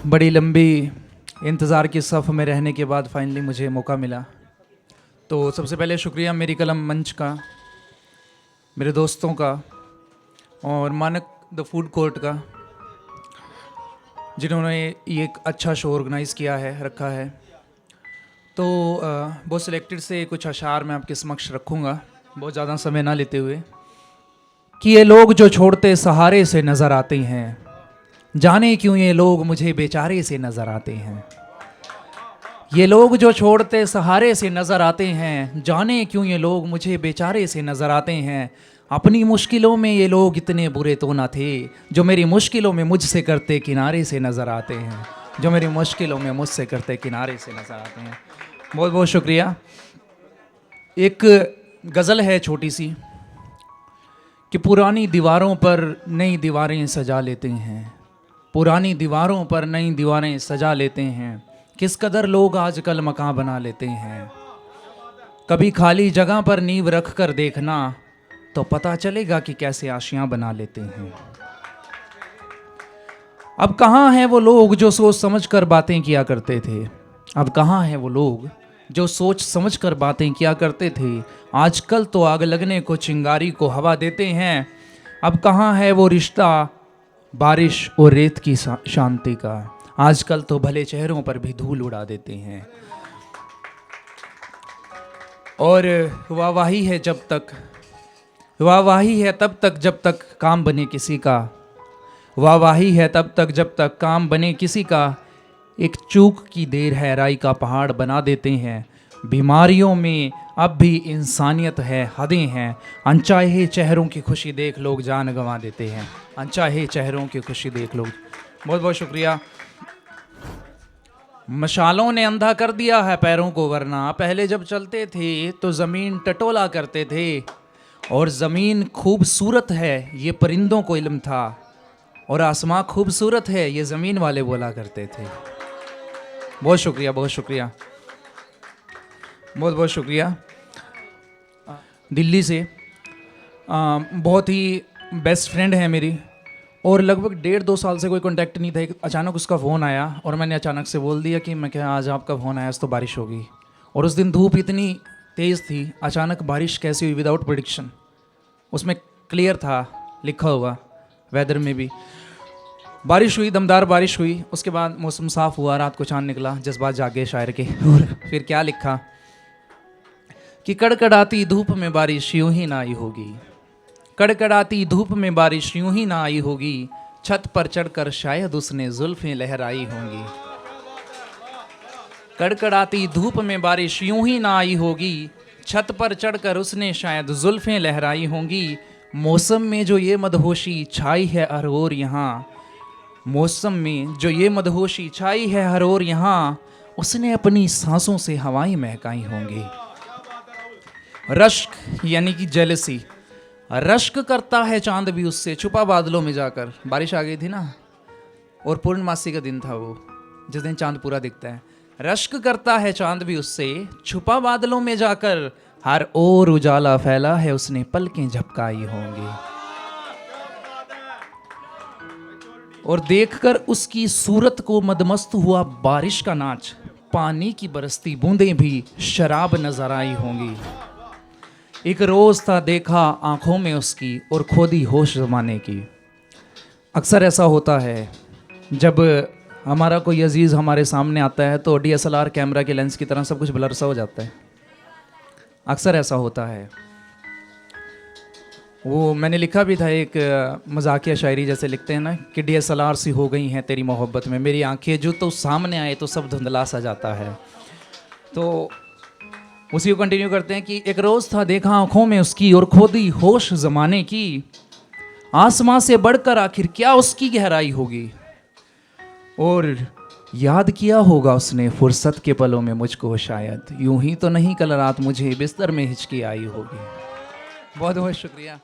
बड़ी लंबी इंतज़ार की सफ़ में रहने के बाद फाइनली मुझे मौका मिला। तो सबसे पहले शुक्रिया मेरी कलम मंच का, मेरे दोस्तों का और मानक द फूड कोर्ट का, जिन्होंने ये एक अच्छा शो ऑर्गेनाइज़ किया है, रखा है। तो बहुत सिलेक्टेड से कुछ अशार मैं आपके समक्ष रखूँगा, बहुत ज़्यादा समय ना लेते हुए। कि ये लोग जो छोड़ते सहारे से नज़र आते हैं, जाने क्यों ये लोग मुझे बेचारे से नज़र आते हैं। ये लोग जो छोड़ते सहारे से नज़र आते हैं, जाने क्यों ये लोग मुझे बेचारे से नज़र आते हैं। अपनी मुश्किलों में ये लोग इतने बुरे तो ना थे, जो मेरी मुश्किलों में मुझसे करते किनारे से नज़र आते हैं, जो मेरी मुश्किलों में मुझसे करते किनारे से नज़र आते हैं। बहुत बहुत शुक्रिया। एक गज़ल है छोटी सी कि पुरानी दीवारों पर नई दीवारें सजा लेते हैं, पुरानी दीवारों पर नई दीवारें सजा लेते हैं। किस कदर लोग आजकल मकान बना लेते हैं। कभी खाली जगह पर नींव रख कर देखना, तो पता चलेगा कि कैसे आशियां बना लेते हैं। अब कहाँ हैं वो लोग जो सोच समझ कर बातें किया करते थे। अब कहाँ हैं वो लोग जो सोच समझ कर बातें किया करते थे। आजकल तो आग लगने को चिंगारी को हवा देते हैं। अब कहाँ है वो रिश्ता बारिश और रेत की शांति का। आजकल तो भले चेहरों पर भी धूल उड़ा देते हैं। और वाहवाही है जब तक, वाहवाही है तब तक जब तक काम बने किसी का। वाहवाही है तब तक जब तक काम बने किसी का। एक चूक की देर है राई का पहाड़ बना देते हैं। बीमारियों में अब भी इंसानियत है, हदें हैं। अनचाहे चेहरों की खुशी देख लोग जान गंवा देते हैं। अनचाहे चेहरों की खुशी देख लोग। बहुत बहुत शुक्रिया। मशालों ने अंधा कर दिया है पैरों को, वरना पहले जब चलते थे तो ज़मीन टटोला करते थे। और ज़मीन खूबसूरत है ये परिंदों को इल्म था, और आसमां खूबसूरत है ये ज़मीन वाले बोला करते थे। बहुत शुक्रिया, बहुत शुक्रिया, बहुत बहुत शुक्रिया। दिल्ली से बहुत ही बेस्ट फ्रेंड है मेरी, और लगभग 1.5-2 साल से कोई कांटेक्ट नहीं था। एक अचानक उसका फ़ोन आया और मैंने अचानक से बोल दिया कि मैं क्या आज आपका फ़ोन आया तो बारिश होगी। और उस दिन धूप इतनी तेज़ थी, अचानक बारिश कैसी हुई विदाउट प्रेडिक्शन। उसमें क्लियर था लिखा हुआ, वेदर में भी बारिश हुई, दमदार बारिश हुई। उसके बाद मौसम साफ़ हुआ, रात को चांद निकला, जज्बात जागे शायर के। और फिर क्या लिखा कि कड़कड़ाती धूप में बारिश यूं ही ना आई होगी, कड़कड़ाती धूप में बारिश यूं ही ना आई होगी। छत पर चढ़कर शायद उसने जुल्फें लहराई होंगी। कड़कड़ाती धूप में बारिश यूं ही ना आई होगी। छत पर चढ़कर उसने शायद जुल्फें लहराई होंगी। मौसम में जो ये मदहोशी छाई है हर ओर यहाँ, मौसम में जो ये मदहोशी छाई है हर ओर यहाँ, उसने अपनी सांसों से हवाएं महकाई होंगी। रश्क यानी कि जेलसी, रश्क करता है चांद भी उससे छुपा बादलों में जाकर। बारिश आ गई थी ना, और पूर्णमासी का दिन था वो, जिस दिन चांद पूरा दिखता है। रश्क करता है चांद भी उससे छुपा बादलों में जाकर। हर ओर उजाला फैला है उसने पलकें झपकाई होंगी। और देखकर उसकी सूरत को मदमस्त हुआ बारिश का नाच, पानी की बरसती बूंदें भी शराब नजर आई होंगी। एक रोज था देखा आंखों में उसकी और खो दी होश जमाने की। अक्सर ऐसा होता है जब हमारा कोई अजीज़ हमारे सामने आता है तो DSLR कैमरा के लेंस की तरह सब कुछ ब्लर सा हो जाता है। अक्सर ऐसा होता है। वो मैंने लिखा भी था एक मजाकिया शायरी जैसे लिखते हैं ना कि DSLR सी हो गई हैं तेरी मोहब्बत में मेरी आंखें, जो तो सामने आए तो सब धुंधला सा जाता है। तो उसी को कंटिन्यू करते हैं कि एक रोज़ था देखा आंखों में उसकी और खो दी होश ज़माने की। आसमां से बढ़कर आखिर क्या उसकी गहराई होगी। और याद किया होगा उसने फुर्सत के पलों में मुझको, शायद यूं ही तो नहीं कल रात मुझे बिस्तर में हिचकी आई होगी। बहुत बहुत शुक्रिया।